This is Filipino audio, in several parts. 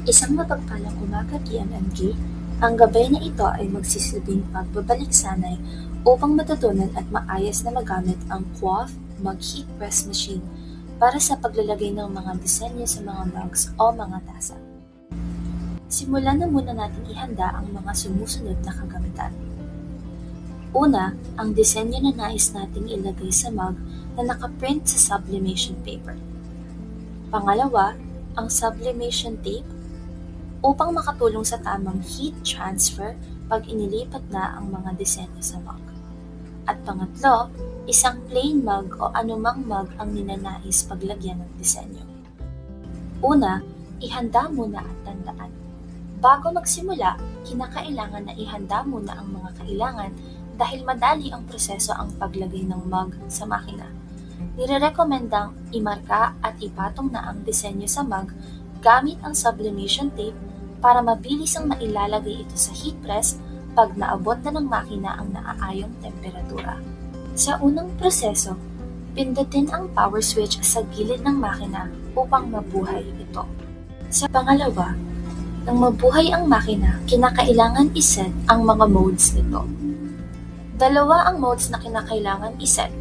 Isang mapagpalang umaga PMMG, ang gabay na ito ay magsisilbing pagbabalik-sanay upang matutunan at maayos na magamit ang Quaff Mug Heat Press Machine para sa paglalagay ng mga disenyo sa mga mugs o mga tasa. Simulan na muna natin ihanda ang mga sumusunod na kagamitan. Una, ang disenyo na nais nating ilagay sa mug na nakaprint sa sublimation paper. Pangalawa, ang sublimation tape upang makatulong sa tamang heat transfer pag inilipat na ang mga disenyo sa mug. At pangatlo, isang plain mug o anumang mug ang ninanais paglagyan ng disenyo. Una, ihanda muna at tandaan. Bago magsimula, kinakailangan na ihanda muna ang mga kailangan dahil madali ang proseso ang paglagay ng mug sa makina. Nirerekomendang imarka at ipatong na ang disenyo sa mug gamit ang sublimation tape para mabilis ang mailalagay ito sa heat press pag naabot na ng makina ang naaayong temperatura. Sa unang proseso, pindutin ang power switch sa gilid ng makina upang mabuhay ito. Sa pangalawa, nang mabuhay ang makina, kinakailangan iset ang mga modes nito. Dalawa ang modes na kinakailangan iset,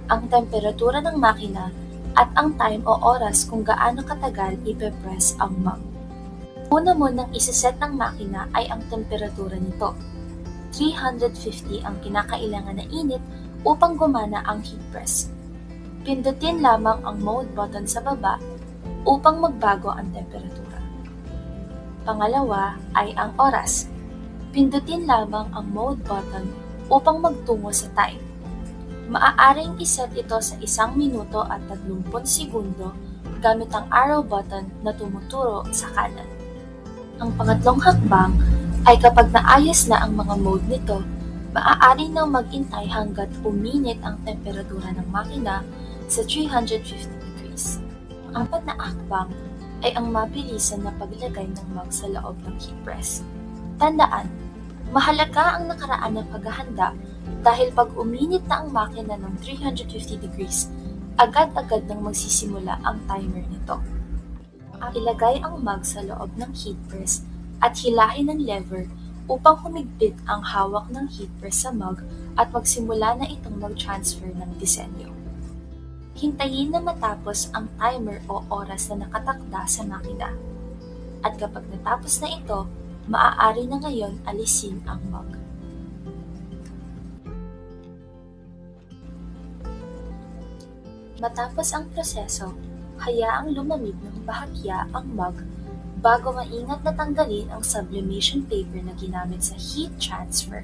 ang temperatura ng makina at ang time o oras kung gaano katagal ipe-press ang mug. Una munang isiset ng makina ay ang temperatura nito. 350 ang kinakailangan na init upang gumana ang heat press. Pindutin lamang ang mode button sa baba upang magbago ang temperatura. Pangalawa ay ang oras. Pindutin lamang ang mode button upang magtungo sa time. Maaaring iset ito sa 1 minuto at 30 segundo gamit ang arrow button na tumuturo sa kanan. Ang pangatlong hakbang ay kapag naayos na ang mga mode nito, maaari nang mag-intay hanggat uminit ang temperatura ng makina sa 350 degrees. Ang apat na hakbang ay ang mabilisan na paglagay ng mug sa loob ng heat press. Tandaan, mahalaga ang nakaraan ng paghahanda dahil pag uminit na ang makina ng 350 degrees, agad-agad nang magsisimula ang timer nito. Ilagay ang mug sa loob ng heat press at hilahin ng lever upang humigpit ang hawak ng heat press sa mug at magsimula na itong mag-transfer ng disenyo. Hintayin na matapos ang timer o oras na nakatakda sa makina. At kapag natapos na ito, maaari na ngayon alisin ang mug. Matapos ang proseso, hayaang lumamig ng bahagya ang mug bago maingat na tanggalin ang sublimation paper na ginamit sa heat transfer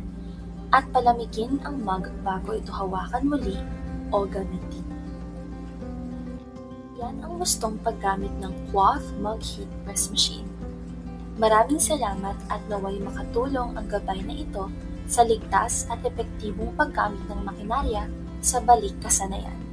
at palamigin ang mug bago ito hawakan muli o gamitin. Yan ang gustong paggamit ng Quaff Mug Heat Press Machine. Maraming salamat at naway makatulong ang gabay na ito sa ligtas at epektibong paggamit ng makinarya sa balik kasanayan.